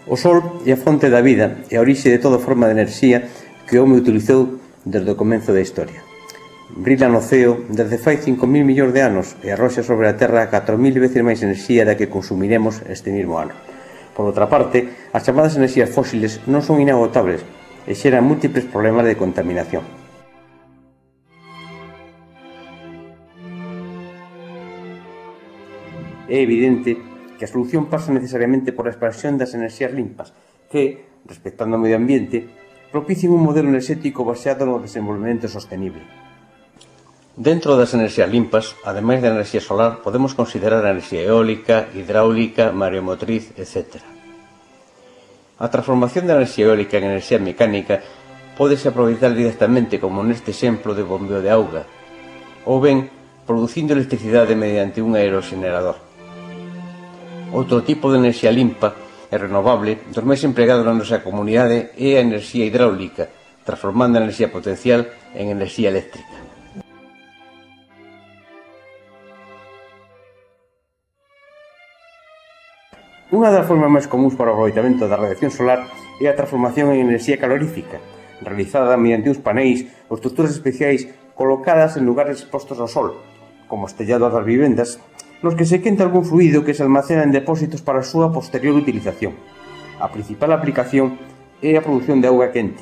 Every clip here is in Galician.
O sol é a fonte da vida e a orixe de toda forma de enerxía que o home utilizou desde o comenzo da historia. Brila no ceo desde fai 5.000 millóns de anos e arroxa sobre a Terra 4.000 veces máis enerxía da que consumiremos este mesmo ano. Por outra parte, as chamadas enerxías fósiles non son inagotables e xeran múltiples problemas de contaminación. É evidente que a solución pasa necesariamente por a expansión das enerxías limpas que, respectando o medio ambiente, propicien un modelo enerxético baseado no desenvolvemento sostenible. Dentro das enerxías limpas, ademais da enerxía solar, podemos considerar a enerxía eólica, hidráulica, mareomotriz, etc. A transformación da enerxía eólica en enerxía mecánica pódese aproveitar directamente, como neste exemplo de bombeo de auga, ou ben producindo electricidade mediante un aeroxenerador. Outro tipo de enerxía limpa e renovable dos máis empregados na nosa comunidade é a enerxía hidráulica, transformando a enerxía potencial en enerxía eléctrica. Unha das formas máis comúns para o aproveitamento da radiación solar é a transformación en enerxía calorífica, realizada mediante uns paneis ou estruturas especiais colocadas en lugares expostos ao sol, como os tellados das vivendas, nos que se quenta algún fluido que se almacena en depósitos para a súa posterior utilización. A principal aplicación é a produción de auga quente.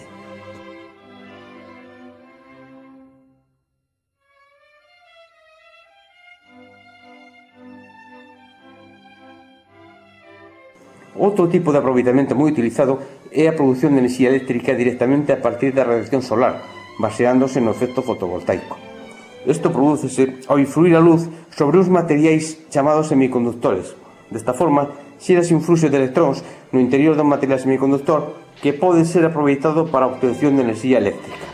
Outro tipo de aproveitamento moi utilizado é a produción de enerxía eléctrica directamente a partir da radiación solar, baseándose no efecto fotovoltaico. Isto prodúcese ao influir a luz sobre uns materiais chamados semiconductores. Desta forma, xérase un fluxo de electróns no interior do material semiconductor que pode ser aproveitado para a obtención de enerxía eléctrica.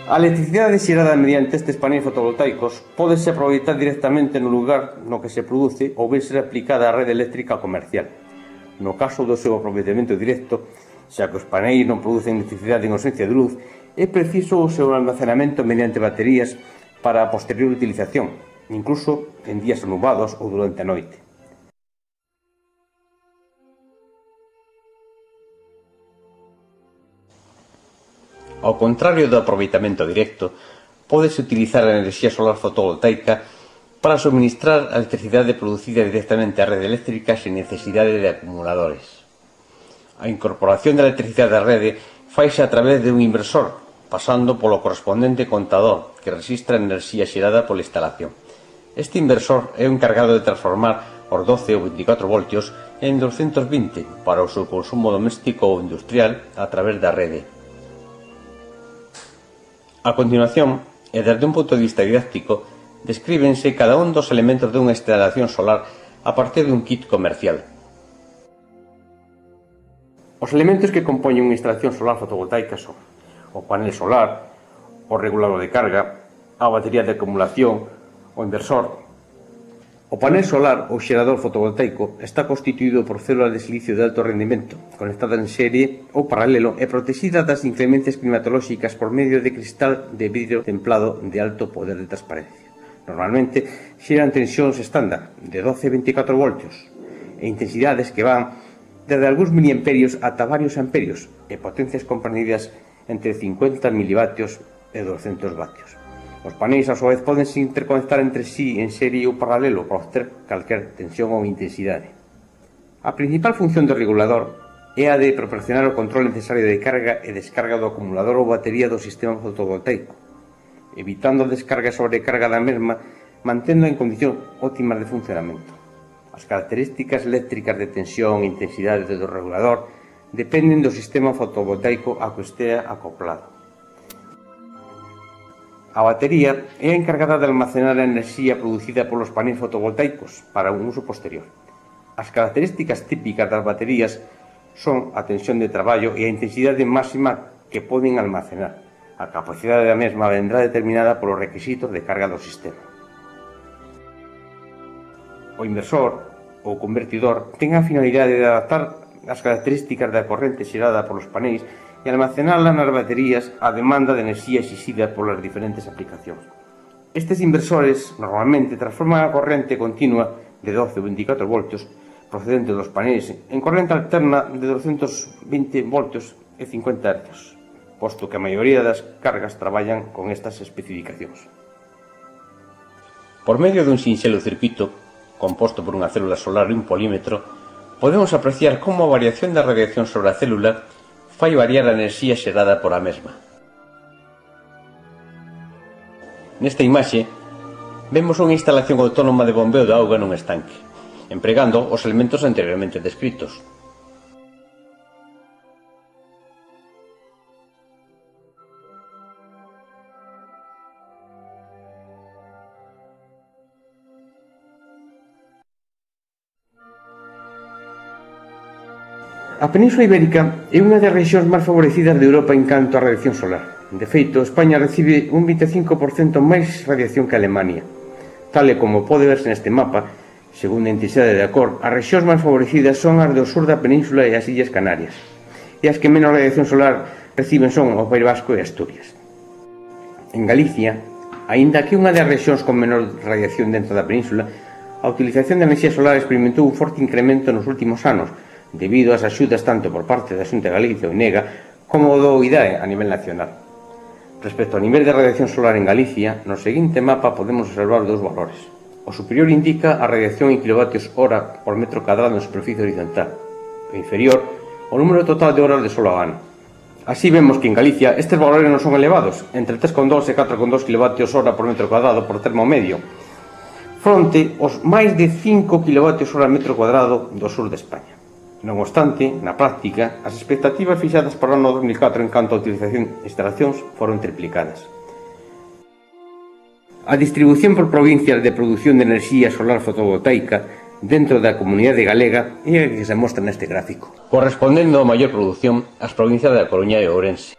A electricidade xerada mediante estes paneis fotovoltaicos pódese aproveitar directamente no lugar no que se produce ou ben ser aplicada á rede eléctrica comercial. No caso do seu aproveitamento directo, xa que os paneis non producen electricidade en ausencia de luz, é preciso o seu almacenamento mediante baterías para a posterior utilización, incluso en días anubados ou durante a noite. Ao contrario do aproveitamento directo, pódese utilizar a enerxía solar fotovoltaica para suministrar a electricidade producida directamente á rede eléctrica sen necesidade de acumuladores. A incorporación da electricidade á rede faise a través de un inversor, pasando polo correspondente contador que rexistra a enerxía xerada pola instalación. Este inversor é o encargado de transformar os 12 ou 24 voltios en 220 para o seu consumo doméstico ou industrial a través da rede. A continuación, e desde un punto de vista didáctico, descríbense cada un dos elementos dunha instalación solar a partir dun kit comercial. Os elementos que compoñen unha instalación solar fotovoltaica son o panel solar, o regulador de carga, a batería de acumulación, o inversor. O panel solar ou xerador fotovoltaico está constituído por células de silicio de alto rendimento, conectadas en serie ou paralelo e protegidas das inclemencias climatolóxicas por medio de cristal de vidro templado de alto poder de transparencia. Normalmente xeran tensións estándar de 12 a 24 voltios e intensidades que van desde algúns miliamperios ata varios amperios e potencias comprendidas entre 50 milivatios e 200 vatios. Os paneis, a súa vez, podense interconectar entre sí en serie ou paralelo para obter calquer tensión ou intensidade. A principal función do regulador é a de proporcionar o control necesario de carga e descarga do acumulador ou batería do sistema fotovoltaico, evitando a descarga e sobrecarga da mesma, mantendo en condicións óptimas de funcionamento. As características eléctricas de tensión e intensidade do regulador dependen do sistema fotovoltaico a que estea acoplado. A batería é a encargada de almacenar a enerxía producida polos paneis fotovoltaicos para un uso posterior. As características típicas das baterías son a tensión de traballo e a intensidade máxima que poden almacenar. A capacidade da mesma vendrá determinada polos requisitos de carga do sistema. O inversor ou convertidor ten a finalidade de adaptar as características da corrente xerada polos paneis e almacenala nas baterías a demanda de enerxía exixida polas diferentes aplicacións. Estes inversores normalmente transforman a corrente continua de 12 ou 24 voltios procedente dos paneis en corrente alterna de 220 voltios e 50 Hz, posto que a maioría das cargas traballan con estas especificacións. Por medio dun sinxelo circuito, composto por unha célula solar e un polímetro, podemos apreciar como a variación da radiación sobre a célula fai variar a enerxía xerada por a mesma. Nesta imaxe, vemos unha instalación autónoma de bombeo de auga nun estanque, empregando os elementos anteriormente descritos. A Península Ibérica é unha das rexións máis favorecidas de Europa en canto á radiación solar. De feito, España recibe un 25% máis radiación que Alemania. Tal e como pode verse neste mapa, segundo a entidade de Acor, as rexións máis favorecidas son as do sur da península e as Illas Canarias, e as que menos radiación solar reciben son o País Vasco e Asturias. En Galicia, aínda que unha das rexións con menor radiación dentro da península, a utilización de enerxía solar experimentou un forte incremento nos últimos anos, debido ás axudas tanto por parte da Xunta de Galicia ou INEGA como do IDAE a nivel nacional. Respecto ao nivel de radiación solar en Galicia, no seguinte mapa podemos observar dous valores. O superior indica a radiación en kilovatios hora por metro cadrado en superficie horizontal, e o inferior o número total de horas de sol ao ano. Así vemos que en Galicia estes valores non son elevados, entre 3,2 e 4,2 kilovatios hora por metro cuadrado por termo medio, fronte aos máis de 5 kilovatios hora metro cuadrado do sur de España. Non obstante, na práctica, as expectativas fixadas para o ano 2004 en canto a utilización de instalacións foron triplicadas. A distribución por provincias de produción de enerxía solar fotovoltaica dentro da comunidade galega é a que se mostra neste gráfico, correspondendo a maior produción ás provincias da Coruña e Ourense.